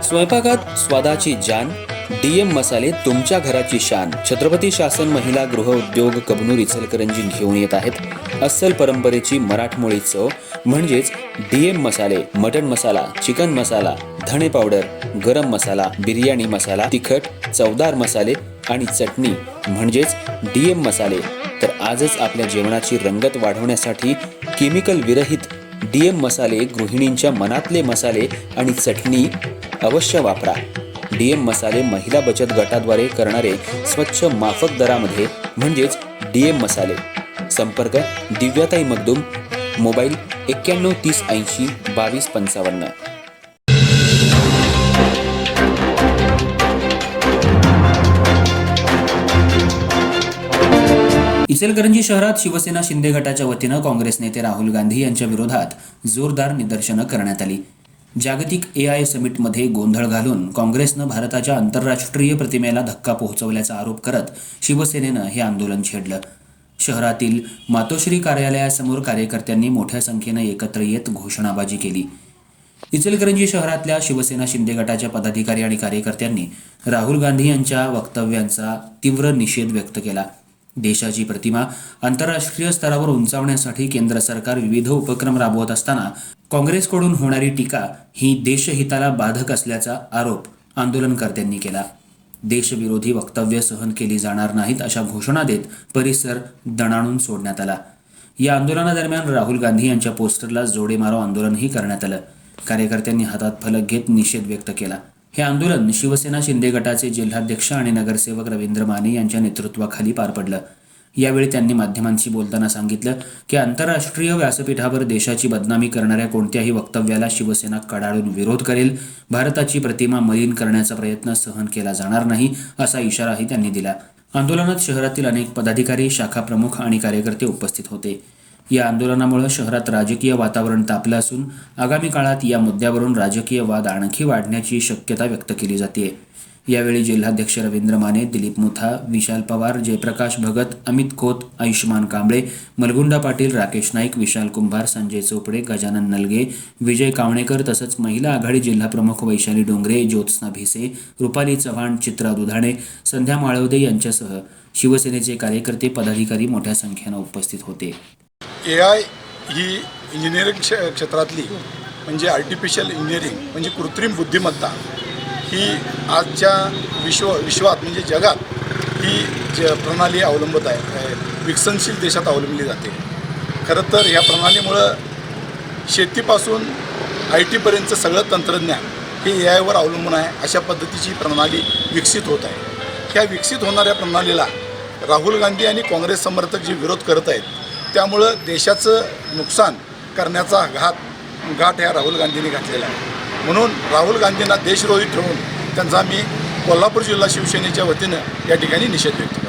स्वयंपाकात स्वादाची जान, डीएम मसाले तुमच्या घराची शान. छत्रपती शासन महिला गृह उद्योग कबनूर इचलकरंजी घेऊन येत आहेत अस्सल परंपरेची मराठमोळी चव म्हणजेच डीएम मसाले. मटन मसाला, चिकन मसाला, धणे पावडर, गरम मसाला, बिर्याणी मसाला, तिखट चवदार मसाले आणि चटणी म्हणजेच डीएम मसाले. तर आजच आपल्या जेवणाची रंगत वाढवण्यासाठी केमिकल विरहित डीएम मसाले, गृहिणींच्या मनातले मसाले आणि चटणी अवश्य वापरा. डीएम मसाले महिला बचत गटाद्वारे करणारे स्वच्छ माफक दरामध्ये म्हणजेच डीएम मसाले. संपर्क दिव्याताई मगदूम, मोबाईल 91 30 80 22 55. इचलकरंजी शहरात शिवसेना शिंदे गटाच्या वतीनं काँग्रेस नेते राहुल गांधी यांच्या विरोधात जोरदार निदर्शनं करण्यात आली. जागतिक AI समिटमध्ये गोंधळ घालून काँग्रेसनं भारताच्या आंतरराष्ट्रीय प्रतिमेला धक्का पोहोचवल्याचा आरोप करत शिवसेनेनं हे आंदोलन छेडलं. शहरातील मातोश्री कार्यालयासमोर कार्यकर्त्यांनी मोठ्या संख्येनं एकत्र येत घोषणाबाजी केली. इचलकरंजी शहरातल्या शिवसेना शिंदे गटाच्या पदाधिकारी आणि कार्यकर्त्यांनी राहुल गांधी यांच्या वक्तव्यांचा तीव्र निषेध व्यक्त केला. देशाची प्रतिमा आंतरराष्ट्रीय स्तरावर उंचावण्यासाठी केंद्र सरकार विविध उपक्रम राबवत असताना काँग्रेसकडून होणारी टीका ही देशहिताला बाधक असल्याचा आरोप आंदोलनकर्त्यांनी केला. देशविरोधी वक्तव्य सहन केली जाणार नाहीत अशा घोषणा देत परिसर दणाणून सोडण्यात आला. या आंदोलनादरम्यान राहुल गांधी यांच्या पोस्टरला जोडे मारो आंदोलनही करण्यात आलं. कार्यकर्त्यांनी हातात फलक घेत निषेध व्यक्त केला. हे आंदोलन शिवसेना शिंदे गटाचे जिल्हाध्यक्ष आणि नगरसेवक रवींद्र माने यांच्या नेतृत्वाखाली पार पडलं. यावेळी त्यांनी माध्यमांशी बोलताना सांगितलं की आंतरराष्ट्रीय व्यासपीठावर देशाची बदनामी करणाऱ्या कोणत्याही वक्तव्याला शिवसेना कडाडून विरोध करेल. भारताची प्रतिमा मलिन करण्याचा प्रयत्न सहन केला जाणार नाही असा इशाराही त्यांनी दिला. आंदोलनात शहरातील अनेक पदाधिकारी, शाखा प्रमुख आणि कार्यकर्ते उपस्थित होते. या आंदोलनामुळे शहरात राजकीय वातावरण तापलं असून आगामी काळात या मुद्द्यावरून राजकीय वाद आणखी वाढण्याची शक्यता व्यक्त केली जाते. यावेळी जिल्हाध्यक्ष रवींद्र माने, दिलीप मुथा, विशाल पवार, जयप्रकाश भगत, अमित खोत, आयुष्मान कांबळे, मलगुंडा पाटील, राकेश नाईक, विशाल कुंभार, संजय चोपडे, गजानन नलगे, विजय कावणेकर तसंच महिला आघाडी जिल्हा प्रमुख वैशाली डोंगरे, ज्योत्स्ना भिसे, रुपाली चव्हाण, चित्रा दुधाणे, संध्या माळवदे यांच्यासह शिवसेनेचे कार्यकर्ते, पदाधिकारी मोठ्या संख्येनं उपस्थित होते. AI ही इंजिनिअरिंग क्षेत्रातली म्हणजे आर्टिफिशियल इंजिनिअरिंग म्हणजे कृत्रिम बुद्धिमत्ता ही आजच्या विश्वात म्हणजे जगात ही प्रणाली अवलंबत आहे. विकसनशील देशात अवलंबली जाते. खरं तर ह्या प्रणालीमुळं शेतीपासून IT पर्यंतचं सगळं तंत्रज्ञान हे AIवर अवलंबून आहे. अशा पद्धतीची प्रणाली विकसित होत आहे. ह्या विकसित होणाऱ्या प्रणालीला राहुल गांधी आणि काँग्रेस समर्थक जे विरोध करत आहेत त्यामुळं देशाचं नुकसान करण्याचा घाट ह्या राहुल गांधींनी घातलेला आहे. म्हणून राहुल गांधींना देशद्रोही ठरवून त्यांचा मी कोल्हापूर जिल्हा शिवसेनेच्या वतीनं या ठिकाणी निषेध व्यक्त करतो.